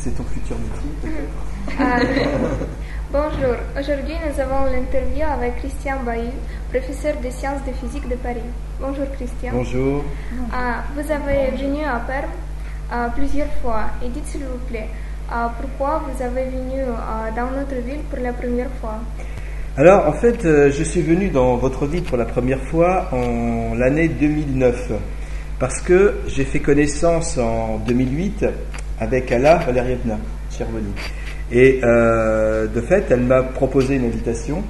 c'est ton futur métier peut-être. Bonjour, aujourd'hui nous avons l'interview avec Christian Bailly, professeur de sciences de physique de Paris. Bonjour Christian. Bonjour. Vous avez venu à Perm plusieurs fois et dites s'il vous plaît, pourquoi vous avez venu dans notre ville pour la première fois? Alors en fait, je suis venu dans votre ville pour la première fois en l'année 2009 parce que j'ai fait connaissance en 2008 avec Alla Valerievna Chervoni. Et de fait, elle m'a proposé une invitation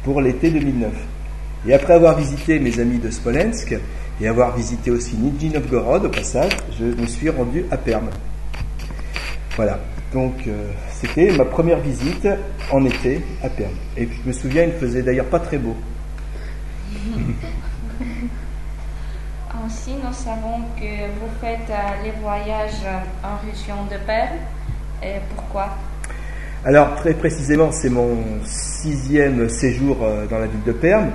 pour l'été 2009. Et après avoir visité mes amis de Smolensk et avoir visité aussi Nijni Novgorod au passage, je me suis rendu à Perm. Voilà, donc c'était ma première visite en été à Perm. Et je me souviens, il faisait d'ailleurs pas très beau. Ainsi, nous savons que vous faites les voyages en région de Perm. Et pourquoi? Alors très précisément, c'est mon 6e séjour dans la ville de Perm.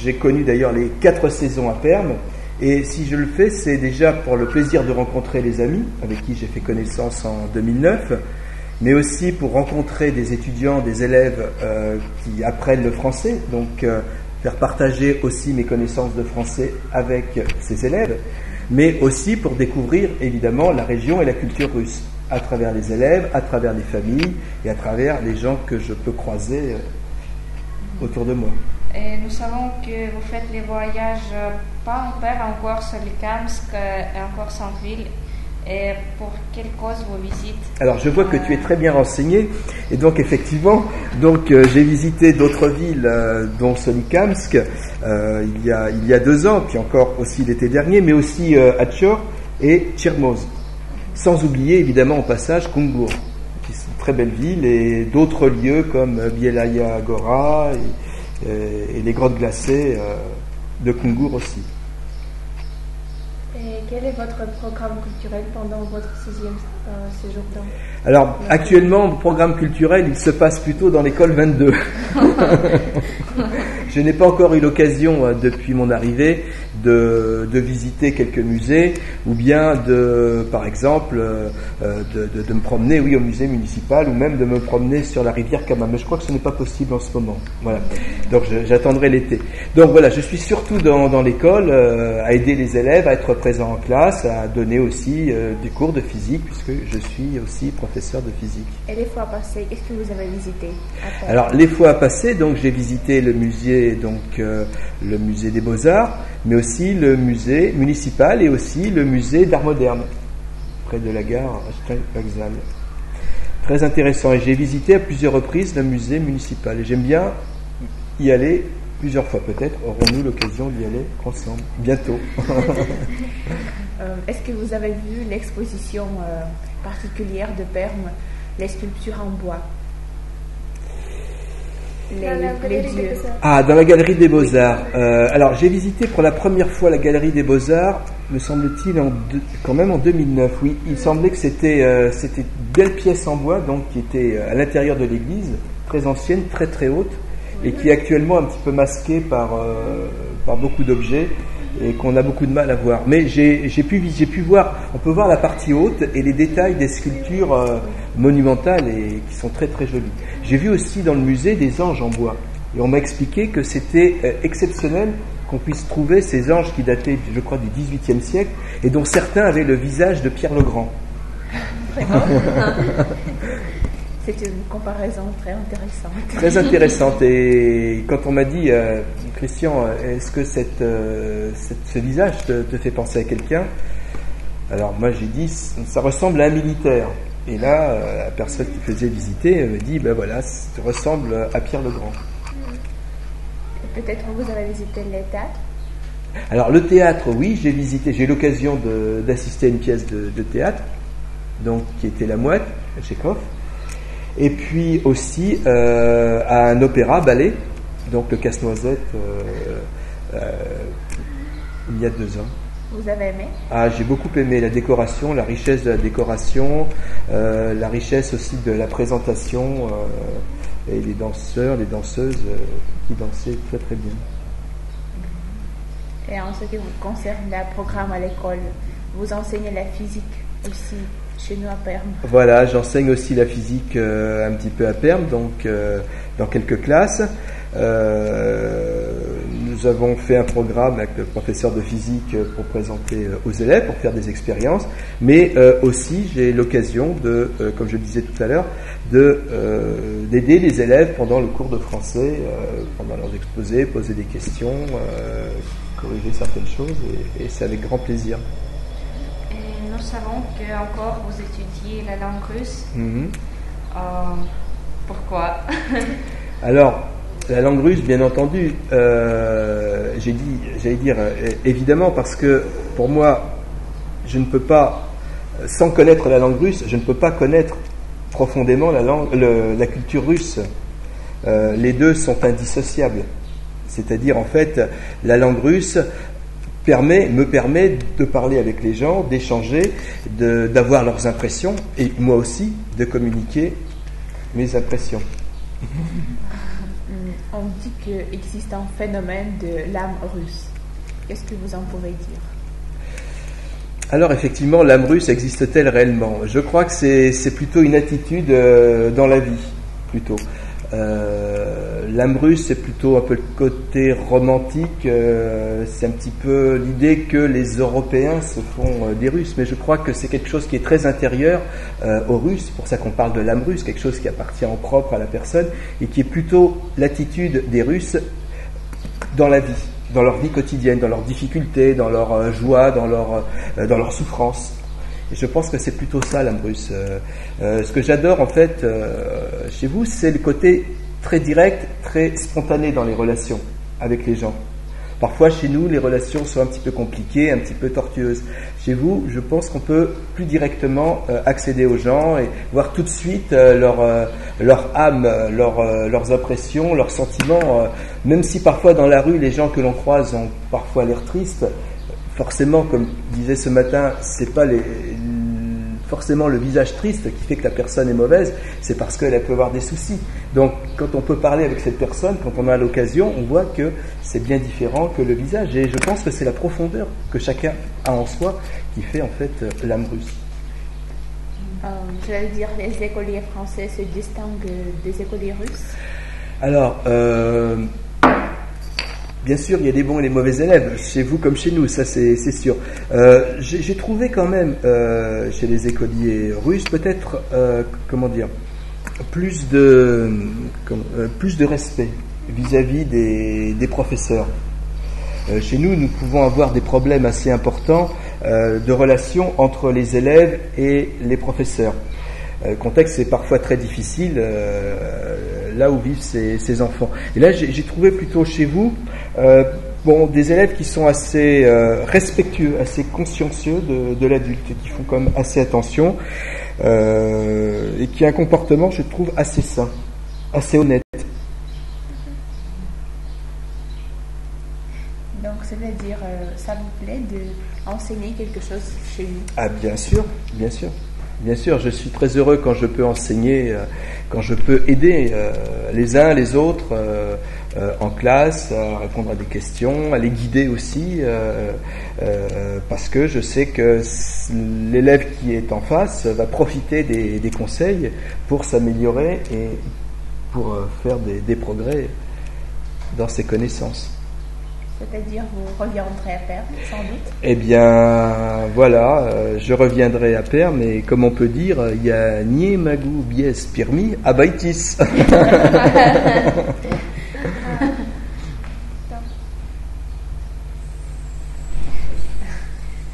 J'ai connu d'ailleurs les 4 saisons à Perm. Et si je le fais, c'est déjà pour le plaisir de rencontrer les amis avec qui j'ai fait connaissance en 2009, mais aussi pour rencontrer des étudiants, des élèves qui apprennent le français, donc faire partager aussi mes connaissances de français avec ces élèves, mais aussi pour découvrir évidemment la région et la culture russe, à travers les élèves, à travers les familles et à travers les gens que je peux croiser autour de moi. Et nous savons que vous faites les voyages pas en Perm, encore Solikamsk et encore sans ville. Et pour quelle cause vous visitez? Alors je vois que tu es très bien renseigné et donc effectivement j'ai visité d'autres villes dont Solikamsk il y a 2 ans, puis encore aussi l'été dernier, mais aussi Atchor et Tchermoz. Sans oublier évidemment au passage Kungur, qui sont très belles villes, et d'autres lieux comme Bielaya Gora et les grottes glacées de Kungur aussi. Et quel est votre programme culturel pendant votre 6e séjour dans? Alors actuellement, le programme culturel, il se passe plutôt dans l'école 22. Je n'ai pas encore eu l'occasion, depuis mon arrivée, de visiter quelques musées, ou bien par exemple, de me promener, oui, au musée municipal, ou même de me promener sur la rivière Kama. Mais je crois que ce n'est pas possible en ce moment. Voilà. Donc j'attendrai l'été. Donc voilà, je suis surtout dans l'école, à aider les élèves, à être présent en classe, à donner aussi des cours de physique, puisque je suis aussi professeur de physique. Et les fois passées, qu'est-ce que vous avez visité? Alors les fois passées, donc j'ai visité le musée des Beaux-Arts, mais aussi le musée municipal et aussi le musée d'art moderne, près de la gare Vokzal. Très intéressant. Et j'ai visité à plusieurs reprises le musée municipal. Et j'aime bien y aller plusieurs fois. Peut-être aurons-nous l'occasion d'y aller ensemble bientôt. Est-ce que vous avez vu l'exposition particulière de Perm, les sculptures en bois? Dans la galerie des Beaux-Arts. Alors, j'ai visité pour la première fois la galerie des Beaux-Arts, me semble-t-il, quand même en 2009. Oui, il semblait que c'était une belle pièce en bois, donc qui était à l'intérieur de l'église, très ancienne, très très haute, et qui est actuellement un petit peu masquée par beaucoup d'objets et qu'on a beaucoup de mal à voir. Mais j'ai pu voir, on peut voir la partie haute et les détails des sculptures monumentales et qui sont très très jolies. J'ai vu aussi dans le musée des anges en bois. Et on m'a expliqué que c'était exceptionnel qu'on puisse trouver ces anges qui dataient, je crois, du XVIIIe siècle et dont certains avaient le visage de Pierre le Grand. Vraiment? C'est une comparaison très intéressante. Très intéressante. Et quand on m'a dit, Christian, est-ce que ce visage te fait penser à quelqu'un? Alors moi j'ai dit, ça ressemble à un militaire. Et là, la personne qui faisait visiter me dit, ben voilà, ça ressemble à Pierre le Grand. Peut-être que vous avez visité le théâtre? Alors le théâtre, oui, j'ai eu l'occasion d'assister à une pièce de théâtre, donc qui était La Mouette, à Tchekhov. Et puis aussi à un opéra-ballet, donc le Casse-Noisette, il y a 2 ans. Vous avez aimé? J'ai beaucoup aimé la décoration, la richesse de la décoration, la richesse aussi de la présentation, et les danseurs, les danseuses qui dansaient très très bien. Et en ce qui vous concerne le programme à l'école, vous enseignez la physique ici, chez nous à Perm. Voilà, j'enseigne aussi la physique un petit peu à Perm, donc dans quelques classes. Nous avons fait un programme avec le professeur de physique pour présenter aux élèves, pour faire des expériences, mais aussi j'ai l'occasion de, comme je le disais tout à l'heure, d'aider les élèves pendant le cours de français, pendant leurs exposés, poser des questions, corriger certaines choses, et c'est avec grand plaisir. Et nous savons que encore vous étudiez la langue russe. Pourquoi? Alors, la langue russe, bien entendu, j'allais dire évidemment, parce que pour moi, je ne peux pas, sans connaître la langue russe, je ne peux pas connaître profondément la culture russe. Les deux sont indissociables. C'est-à-dire, en fait, la langue russe me permet de parler avec les gens, d'échanger, d'avoir leurs impressions, et moi aussi, de communiquer mes impressions. On dit qu'il existe un phénomène de l'âme russe. Qu'est-ce que vous en pouvez dire? Alors effectivement, l'âme russe existe-t-elle réellement? Je crois que c'est plutôt une attitude dans la vie, plutôt. L'âme russe, c'est plutôt un peu le côté romantique, c'est un petit peu l'idée que les Européens se font des Russes, mais je crois que c'est quelque chose qui est très intérieur aux Russes, c'est pour ça qu'on parle de l'âme russe, quelque chose qui appartient en propre à la personne, et qui est plutôt l'attitude des Russes dans la vie, dans leur vie quotidienne, dans leurs difficultés, dans leur joie, dans leur souffrance. Et je pense que c'est plutôt ça, l'âme russe. Ce que j'adore, en fait, chez vous, c'est le côté très direct, très spontané dans les relations avec les gens. Parfois, chez nous, les relations sont un petit peu compliquées, un petit peu tortueuses. Chez vous, je pense qu'on peut plus directement accéder aux gens et voir tout de suite leur âme, leurs impressions, leurs sentiments. Même si parfois, dans la rue, les gens que l'on croise ont parfois l'air tristes, forcément, comme disait ce matin, c'est pas forcément le visage triste qui fait que la personne est mauvaise, c'est parce qu'elle peut avoir des soucis. Donc, quand on peut parler avec cette personne, quand on a l'occasion, on voit que c'est bien différent que le visage. Et je pense que c'est la profondeur que chacun a en soi qui fait en fait l'âme russe. Je vais dire, les écoliers français se distinguent des écoliers russes? Alors, bien sûr, il y a des bons et des mauvais élèves, chez vous comme chez nous, ça c'est sûr. J'ai trouvé quand même, chez les écoliers russes, peut-être, plus de respect vis-à-vis des professeurs. Chez nous, nous pouvons avoir des problèmes assez importants de relations entre les élèves et les professeurs. Le contexte est parfois très difficile là où vivent ces enfants. Et là, j'ai trouvé plutôt chez vous des élèves qui sont assez respectueux, assez consciencieux de l'adulte, qui font quand même assez attention et qui a un comportement, je trouve, assez sain, assez honnête. Donc, ça veut dire, ça vous plaît d'enseigner quelque chose chez vous? Ah, bien sûr, bien sûr. Bien sûr, je suis très heureux quand je peux enseigner, quand je peux aider les uns les autres en classe, à répondre à des questions, à les guider aussi, parce que je sais que l'élève qui est en face va profiter des conseils pour s'améliorer et pour faire des progrès dans ses connaissances. C'est-à-dire, vous reviendrez à Perm, sans doute? Eh bien, voilà, je reviendrai à Perm, mais comme on peut dire, il y a nie magou bies pirmi abaitis.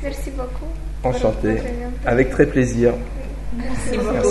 Merci beaucoup. Enchanté, avec très plaisir. Merci beaucoup.